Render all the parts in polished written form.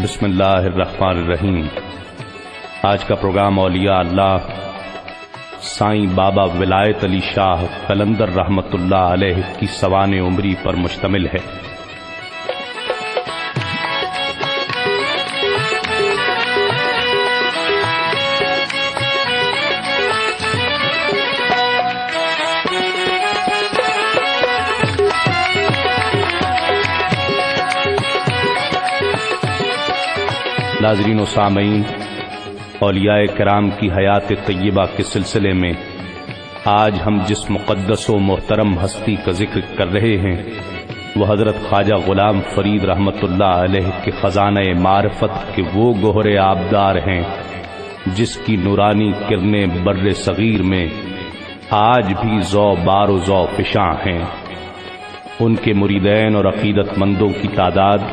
بسم اللہ الرحمن الرحیم۔ آج کا پروگرام اولیاء اللہ سائیں بابا ولایت علی شاہ قلندر رحمۃ اللہ علیہ کی سوانح عمری پر مشتمل ہے۔ ناظرین و سامعین، اولیاء کرام کی حیات طیبہ کے سلسلے میں آج ہم جس مقدس و محترم ہستی کا ذکر کر رہے ہیں وہ حضرت خواجہ غلام فرید رحمۃ اللہ علیہ کے خزانہ معرفت کے وہ گوہر آبدار ہیں جس کی نورانی کرنیں بر صغیر میں آج بھی ذو بار و ذو فشاں ہیں۔ ان کے مریدین اور عقیدت مندوں کی تعداد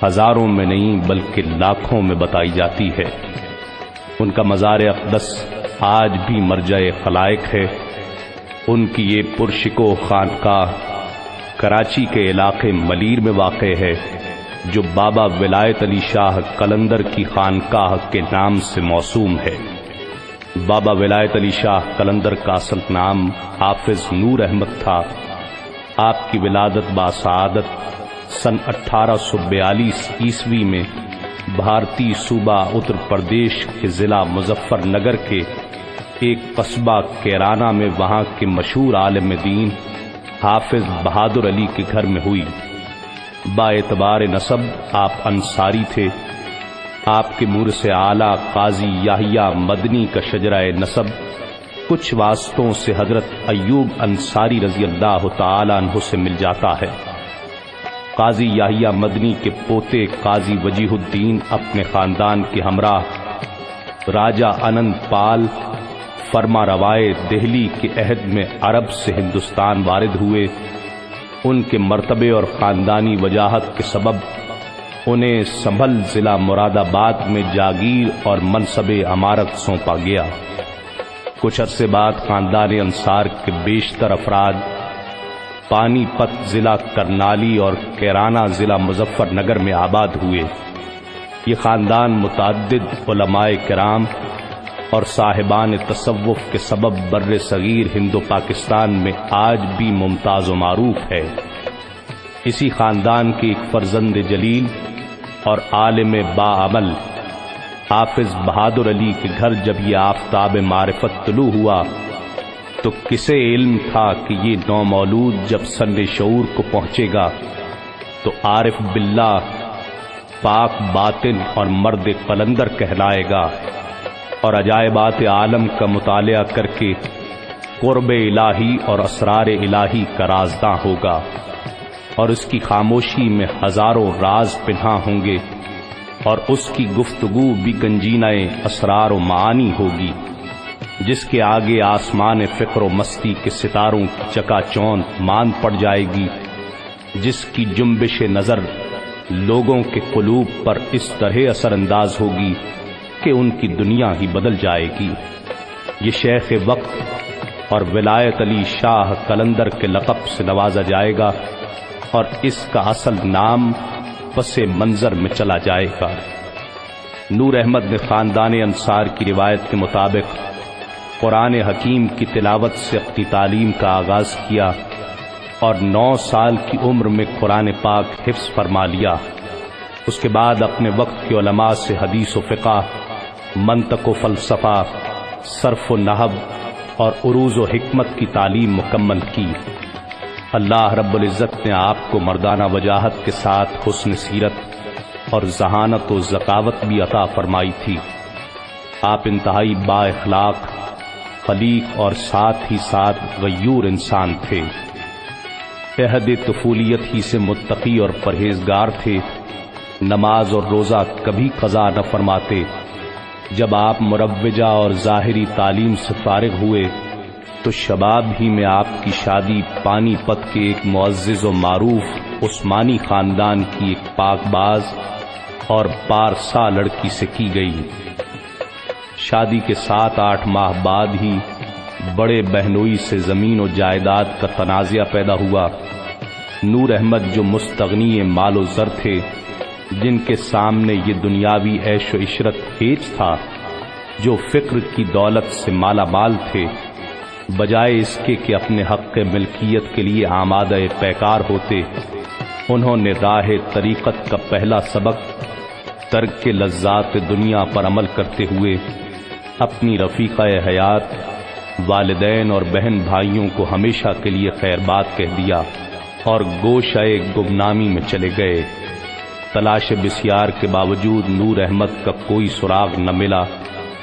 ہزاروں میں نہیں بلکہ لاکھوں میں بتائی جاتی ہے۔ ان کا مزار اقدس آج بھی مرجع خلائق ہے۔ ان کی یہ پرشکو خانقاہ کراچی کے علاقے ملیر میں واقع ہے جو بابا ولایت علی شاہ قلندر کی خانقاہ کے نام سے موسوم ہے۔ بابا ولایت علی شاہ قلندر کا اصل نام حافظ نور احمد تھا۔ آپ کی ولادت باسعادت سن 1842 عیسوی میں بھارتی صوبہ اتر پردیش کے ضلع مظفر نگر کے ایک قصبہ کیرانہ میں وہاں کے مشہور عالم دین حافظ بہادر علی کے گھر میں ہوئی۔ با اعتبار نسب آپ انصاری تھے۔ آپ کے مورث اعلیٰ قاضی یحییٰ مدنی کا شجرہ نسب کچھ واسطوں سے حضرت ایوب انصاری رضی اللہ تعالی عنہ سے مل جاتا ہے۔ قاضی یحییٰ مدنی کے پوتے قاضی وجیہ الدین اپنے خاندان کے ہمراہ راجہ انند پال فرما روائے دہلی کے عہد میں عرب سے ہندوستان وارد ہوئے۔ ان کے مرتبے اور خاندانی وجاہت کے سبب انہیں سنبھل ضلع مراد آباد میں جاگیر اور منصب امارت سونپا گیا۔ کچھ عرصے بعد خاندان انصار کے بیشتر افراد پانی پت ضلع کرنالی اور کیرانہ ضلع مظفر نگر میں آباد ہوئے۔ یہ خاندان متعدد علماء کرام اور صاحبان تصوف کے سبب بر صغیر ہند و پاکستان میں آج بھی ممتاز و معروف ہے۔ اسی خاندان کے ایک فرزند جلیل اور عالم باعمل حافظ بہادر علی کے گھر جب یہ آفتاب معرفت طلوع ہوا تو کسے علم تھا کہ یہ نومولود جب سن شعور کو پہنچے گا تو عارف باللہ پاک باطن اور مرد قلندر کہلائے گا اور عجائبات عالم کا مطالعہ کر کے قرب الہی اور اسرار الہی کا رازداں ہوگا، اور اس کی خاموشی میں ہزاروں راز پنہاں ہوں گے، اور اس کی گفتگو بھی گنجینہ اسرار و معانی ہوگی، جس کے آگے آسمان فکر و مستی کے ستاروں کی چکا چوند مان پڑ جائے گی، جس کی جنبش نظر لوگوں کے قلوب پر اس طرح اثر انداز ہوگی کہ ان کی دنیا ہی بدل جائے گی۔ یہ شیخ وقت اور ولایت علی شاہ قلندر کے لقب سے نوازا جائے گا اور اس کا اصل نام پس منظر میں چلا جائے گا۔ نور احمد نے خاندان انصار کی روایت کے مطابق قرآن حکیم کی تلاوت سے اپنی تعلیم کا آغاز کیا اور 9 سال کی عمر میں قرآن پاک حفظ فرما لیا۔ اس کے بعد اپنے وقت کے علماء سے حدیث و فقہ، منطق و فلسفہ، صرف و نحو اور عروض و حکمت کی تعلیم مکمل کی۔ اللہ رب العزت نے آپ کو مردانہ وجاہت کے ساتھ حسن سیرت اور ذہانت و ذکاوت بھی عطا فرمائی تھی۔ آپ انتہائی با اخلاق، خلیق اور ساتھ ہی ساتھ غیور انسان تھے۔ عہد طفولیت ہی سے متقی اور پرہیزگار تھے۔ نماز اور روزہ کبھی قضا نہ فرماتے۔ جب آپ مروجہ اور ظاہری تعلیم سے فارغ ہوئے تو شباب ہی میں آپ کی شادی پانی پت کے ایک معزز و معروف عثمانی خاندان کی ایک پاک باز اور پارسا لڑکی سے کی گئی۔ شادی کے 7-8 ماہ بعد ہی بڑے بہنوئی سے زمین و جائیداد کا تنازعہ پیدا ہوا۔ نور احمد جو مستغنی مال و زر تھے جن کے سامنے یہ دنیاوی عیش و عشرت ہیچ تھا، جو فکر کی دولت سے مالا مال تھے، بجائے اس کے کہ اپنے حق ملکیت کے لیے آمادہ پیکار ہوتے، انہوں نے راہ طریقت کا پہلا سبق ترک لذات دنیا پر عمل کرتے ہوئے اپنی رفیقہ حیات والدین اور بہن بھائیوں کو ہمیشہ کے لیے خیر بات کہہ دیا اور گوشہ گمنامی میں چلے گئے۔ تلاش بسیار کے باوجود نور احمد کا کوئی سراغ نہ ملا۔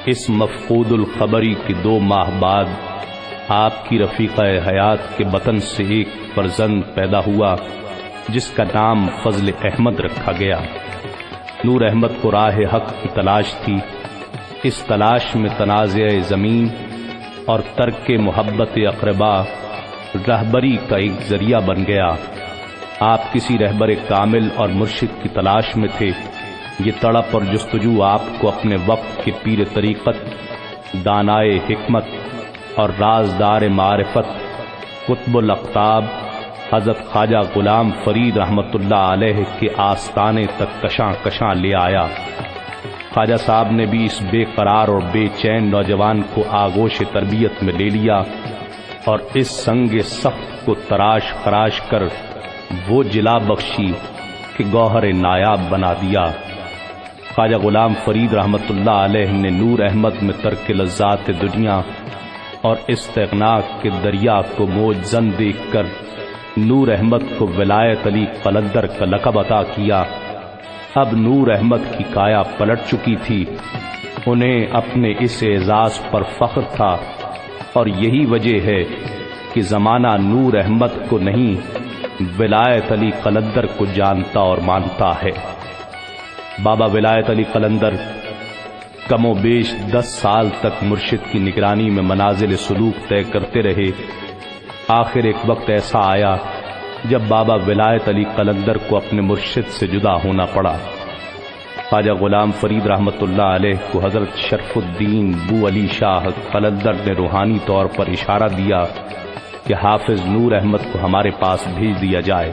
اس مفقود الخبری کے 2 ماہ بعد آپ کی رفیقہ حیات کے بطن سے ایک فرزند پیدا ہوا جس کا نام فضل احمد رکھا گیا۔ نور احمد کو راہ حق کی تلاش تھی۔ اس تلاش میں تنازع زمین اور ترک محبت اقربا رہبری کا ایک ذریعہ بن گیا۔ آپ کسی رہبر کامل اور مرشد کی تلاش میں تھے۔ یہ تڑپ اور جستجو آپ کو اپنے وقت کے پیر طریقت، دانائے حکمت اور رازدار معرفت قطب الاقطاب حضرت خواجہ غلام فرید رحمۃ اللہ علیہ کے آستانے تک کشاں کشاں لے آیا۔ خواجہ صاحب نے بھی اس بے قرار اور بے چین نوجوان کو آغوش تربیت میں لے لیا اور اس سنگ سخت کو تراش خراش کر وہ جلا بخشی کہ گوہر نایاب بنا دیا۔ خواجہ غلام فرید رحمۃ اللہ علیہ نے نور احمد میں ترک لذات دنیا اور استغنا کے دریا کو موج زن دیکھ کر نور احمد کو ولایت علی قلندر کا لقب عطا کیا۔ اب نور احمد کی کایا پلٹ چکی تھی۔ انہیں اپنے اس اعزاز پر فخر تھا اور یہی وجہ ہے کہ زمانہ نور احمد کو نہیں ولایت علی قلندر کو جانتا اور مانتا ہے۔ بابا ولایت علی قلندر کم و بیش 10 سال تک مرشد کی نگرانی میں منازل سلوک طے کرتے رہے۔ آخر ایک وقت ایسا آیا جب بابا ولایت علی قلندر کو اپنے مرشد سے جدا ہونا پڑا۔ خواجہ غلام فرید رحمۃ اللہ علیہ کو حضرت شرف الدین بو علی شاہ قلندر نے روحانی طور پر اشارہ دیا کہ حافظ نور احمد کو ہمارے پاس بھیج دیا جائے،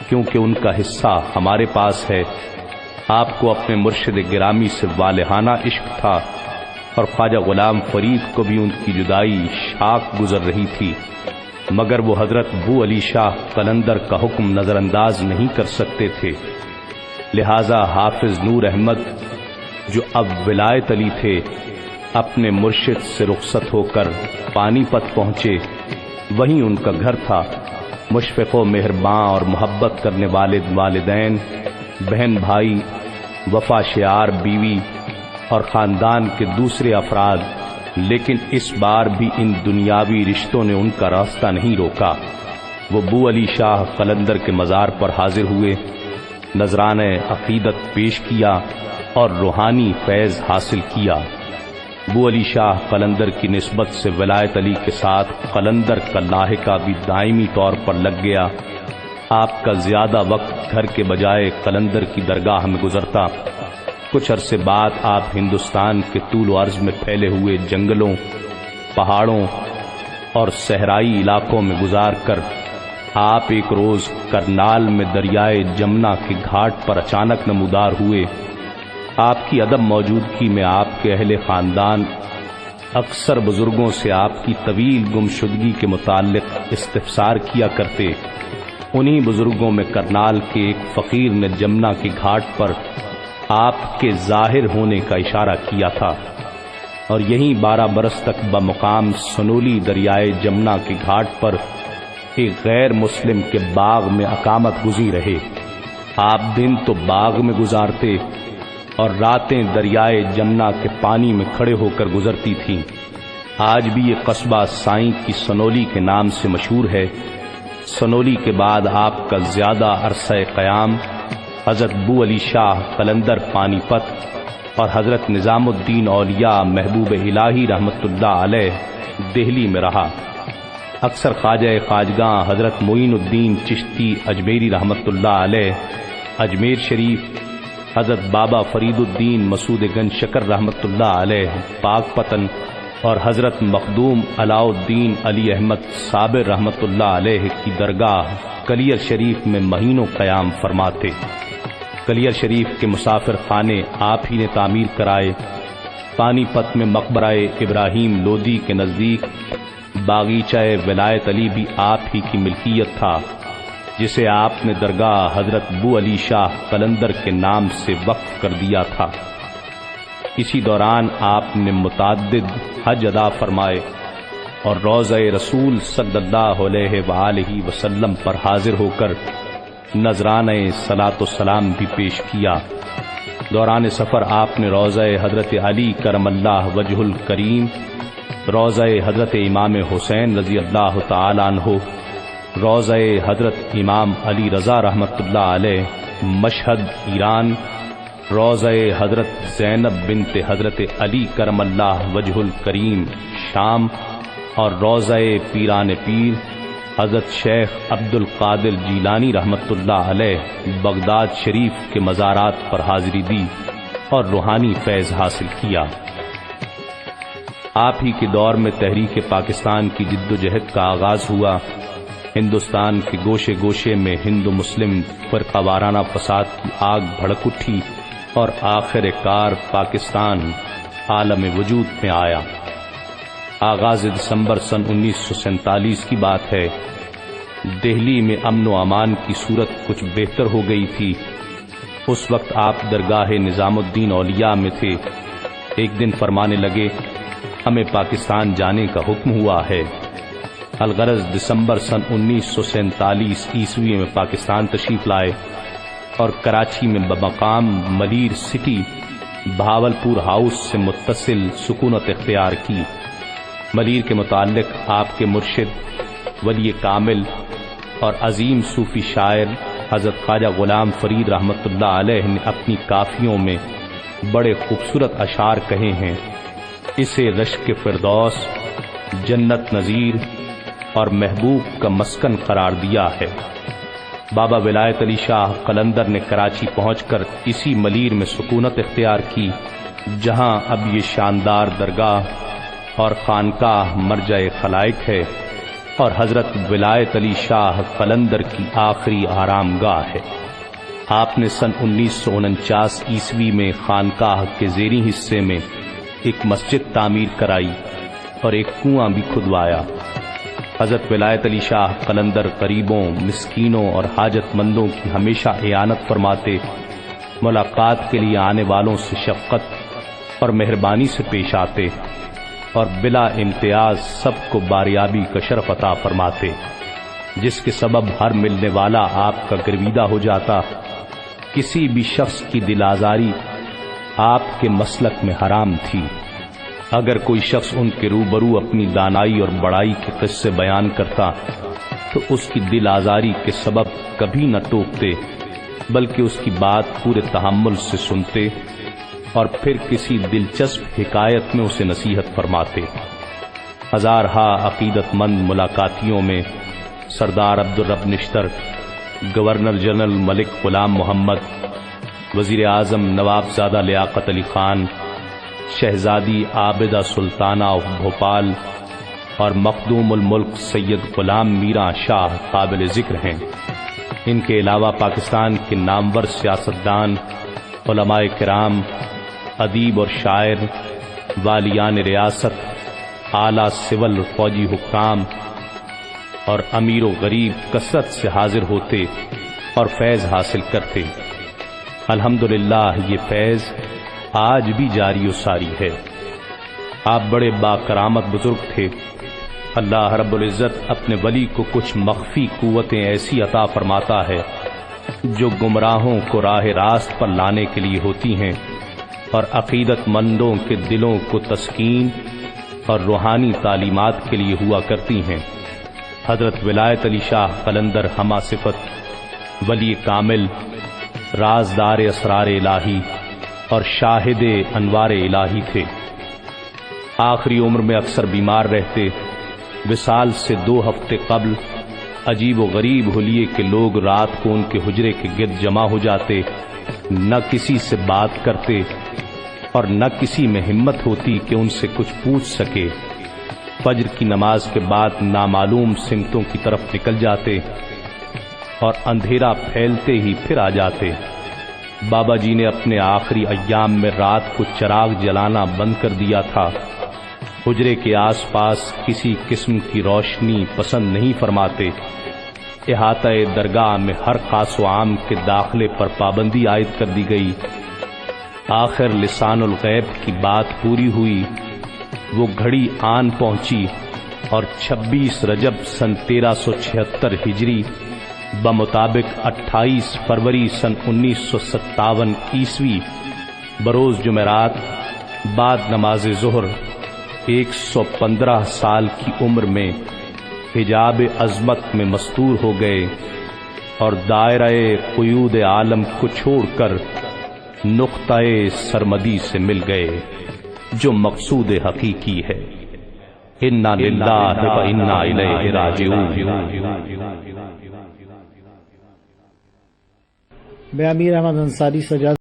کیونکہ ان کا حصہ ہمارے پاس ہے۔ آپ کو اپنے مرشد گرامی سے والہانہ عشق تھا اور خواجہ غلام فرید کو بھی ان کی جدائی شاق گزر رہی تھی، مگر وہ حضرت بو علی شاہ قلندر کا حکم نظر انداز نہیں کر سکتے تھے۔ لہذا حافظ نور احمد جو اب ولایت علی تھے، اپنے مرشد سے رخصت ہو کر پانی پت پہنچے۔ وہیں ان کا گھر تھا۔ مشفق و مہرباں اور محبت کرنے والے والدین، بہن بھائی، وفا شعار بیوی اور خاندان کے دوسرے افراد، لیکن اس بار بھی ان دنیاوی رشتوں نے ان کا راستہ نہیں روکا۔ وہ بو علی شاہ قلندر کے مزار پر حاضر ہوئے، نذرانہ عقیدت پیش کیا اور روحانی فیض حاصل کیا۔ بو علی شاہ قلندر کی نسبت سے ولایت علی کے ساتھ قلندر کا لاحقہ بھی دائمی طور پر لگ گیا۔ آپ کا زیادہ وقت گھر کے بجائے قلندر کی درگاہ میں گزرتا۔ کچھ عرصے بعد آپ ہندوستان کے طول و عرض میں پھیلے ہوئے جنگلوں، پہاڑوں اور صحرائی علاقوں میں گزار کر آپ ایک روز کرنال میں دریائے جمنا کے گھاٹ پر اچانک نمودار ہوئے۔ آپ کی عدم موجودگی میں آپ کے اہل خاندان اکثر بزرگوں سے آپ کی طویل گمشدگی کے متعلق استفسار کیا کرتے۔ انہی بزرگوں میں کرنال کے ایک فقیر نے جمنا کے گھاٹ پر آپ کے ظاہر ہونے کا اشارہ کیا تھا، اور یہیں 12 برس تک بمقام سنولی دریائے جمنا کے گھاٹ پر ایک غیر مسلم کے باغ میں اقامت گزین رہے۔ آپ دن تو باغ میں گزارتے اور راتیں دریائے جمنا کے پانی میں کھڑے ہو کر گزرتی تھیں۔ آج بھی یہ قصبہ سائیں کی سنولی کے نام سے مشہور ہے۔ سنولی کے بعد آپ کا زیادہ عرصہ قیام حضرت بو علی شاہ قلندر پانی پت اور حضرت نظام الدین اولیاء محبوب الہی رحمۃ اللہ علیہ دہلی میں رہا۔ اکثر خواجہ خواجگاں حضرت معین الدین چشتی اجمیری رحمۃ اللہ علیہ اجمیر شریف، حضرت بابا فرید الدین مسعود گنج شکر رحمۃ اللہ علیہ پاک پتن اور حضرت مخدوم علاء الدین علی احمد صابر رحمۃ اللہ علیہ کی درگاہ کلیر شریف میں مہینوں قیام فرماتے۔ کلیر شریف کے مسافر خانے آپ ہی نے تعمیر کرائے، پانی پت میں مقبرہ ابراہیم لودھی کے نزدیک باغیچہ ولایت علی بھی آپ ہی کی ملکیت تھا، جسے آپ نے درگاہ حضرت بو علی شاہ قلندر کے نام سے وقف کر دیا تھا۔ اسی دوران آپ نے متعدد حج ادا فرمائے اور روضہ رسول صلی اللہ علیہ وآلہ وسلم پر حاضر ہو کر نذرانہ صلاۃ و سلام بھی پیش کیا۔ دوران سفر آپ نے روضہ حضرت علی کرم اللہ وجہ الکریم، روضہ حضرت امام حسین رضی اللہ تعالی عنہ، روضہ حضرت امام علی رضا رحمۃ اللہ علیہ مشہد ایران، روضہ حضرت زینب بنت حضرت علی کرم اللہ وجہ الکریم شام، اور روضہ پیران پیر حضرت شیخ عبد القادر جیلانی رحمۃ اللہ علیہ بغداد شریف کے مزارات پر حاضری دی اور روحانی فیض حاصل کیا۔ آپ ہی کے دور میں تحریک پاکستان کی جد و جہد کا آغاز ہوا، ہندوستان کے گوشے گوشے میں ہندو مسلم فرقہ وارانہ فساد کی آگ بھڑک اٹھی اور آخر کار پاکستان عالم وجود میں آیا۔ آغاز دسمبر سن 1947 کی بات ہے۔ دہلی میں امن و امان کی صورت کچھ بہتر ہو گئی تھی۔ اس وقت آپ درگاہ نظام الدین اولیاء میں تھے۔ ایک دن فرمانے لگے، ہمیں پاکستان جانے کا حکم ہوا ہے۔ الغرض دسمبر سن 1947 عیسوی میں پاکستان تشریف لائے اور کراچی میں بمقام ملیر سٹی بہاولپور ہاؤس سے متصل سکونت اختیار کی۔ ملیر کے متعلق آپ کے مرشد ولی کامل اور عظیم صوفی شاعر حضرت خواجہ غلام فرید رحمۃ اللہ علیہ نے اپنی کافیوں میں بڑے خوبصورت اشعار کہے ہیں۔ اسے رشک فردوس، جنت نظیر اور محبوب کا مسکن قرار دیا ہے۔ بابا ولایت علی شاہ قلندر نے کراچی پہنچ کر اسی ملیر میں سکونت اختیار کی، جہاں اب یہ شاندار درگاہ اور خانقاہ مرجع خلائق ہے اور حضرت ولایت علی شاہ قلندر کی آخری آرام گاہ ہے۔ آپ نے سن 1949 عیسوی میں خانقاہ کے زیریں حصے میں ایک مسجد تعمیر کرائی اور ایک کنواں بھی کھدوایا۔ حضرت ولایت علی شاہ قلندر غریبوں، مسکینوں اور حاجت مندوں کی ہمیشہ اعانت فرماتے، ملاقات کے لیے آنے والوں سے شفقت اور مہربانی سے پیش آتے اور بلا امتیاز سب کو باریابی کا شرف عطا فرماتے، جس کے سبب ہر ملنے والا آپ کا گرویدہ ہو جاتا۔ کسی بھی شخص کی دل آزاری آپ کے مسلک میں حرام تھی۔ اگر کوئی شخص ان کے روبرو اپنی دانائی اور بڑائی کے قصے بیان کرتا تو اس کی دل آزاری کے سبب کبھی نہ ٹوکتے، بلکہ اس کی بات پورے تحمل سے سنتے اور پھر کسی دلچسپ حکایت میں اسے نصیحت فرماتے۔ ہزارہا عقیدت مند ملاقاتیوں میں سردار عبدالرب نشتر، گورنر جنرل ملک غلام محمد، وزیر اعظم نواب زادہ لیاقت علی خان، شہزادی عابدہ سلطانہ آف بھوپال اور مخدوم الملک سید غلام میرا شاہ قابل ذکر ہیں۔ ان کے علاوہ پاکستان کے نامور سیاستدان، علماء کرام، ادیب اور شاعر، والیان ریاست، اعلیٰ سول اور فوجی حکام اور امیر و غریب کثرت سے حاضر ہوتے اور فیض حاصل کرتے۔ الحمدللہ یہ فیض آج بھی جاری و ساری ہے۔ آپ بڑے باکرامت بزرگ تھے۔ اللہ رب العزت اپنے ولی کو کچھ مخفی قوتیں ایسی عطا فرماتا ہے جو گمراہوں کو راہ راست پر لانے کے لیے ہوتی ہیں اور عقیدت مندوں کے دلوں کو تسکین اور روحانی تعلیمات کے لیے ہوا کرتی ہیں۔ حضرت ولایت علی شاہ قلندر ہمہ صفت، ولی کامل، رازدار اسرار الہی اور شاہد انوار الہی تھے۔ آخری عمر میں اکثر بیمار رہتے۔ وصال سے 2 ہفتے قبل عجیب و غریب حلیے کے لوگ رات کو ان کے حجرے کے گرد جمع ہو جاتے، نہ کسی سے بات کرتے اور نہ کسی میں ہمت ہوتی کہ ان سے کچھ پوچھ سکے۔ فجر کی نماز کے بعد نامعلوم سمتوں کی طرف نکل جاتے اور اندھیرا پھیلتے ہی پھر آ جاتے۔ بابا جی نے اپنے آخری ایام میں رات کو چراغ جلانا بند کر دیا تھا۔ حجرے کے آس پاس کسی قسم کی روشنی پسند نہیں فرماتے۔ احاطہ درگاہ میں ہر خاص و عام کے داخلے پر پابندی عائد کر دی گئی۔ آخر لسان الغیب کی بات پوری ہوئی، وہ گھڑی آن پہنچی اور 26 رجب سن 1376 ہجری بمطابق 28 فروری سن 1957 عیسوی بروز جمعرات بعد نماز ظہر 115 سال کی عمر میں حجاب عظمت میں مستور ہو گئے اور دائرہ قیود عالم کو چھوڑ کر نقطہ سرمدی سے مل گئے جو مقصود حقیقی ہے۔ انا للہ و انا الیہ راجعون۔ میں امیر احمد انصاری سجاد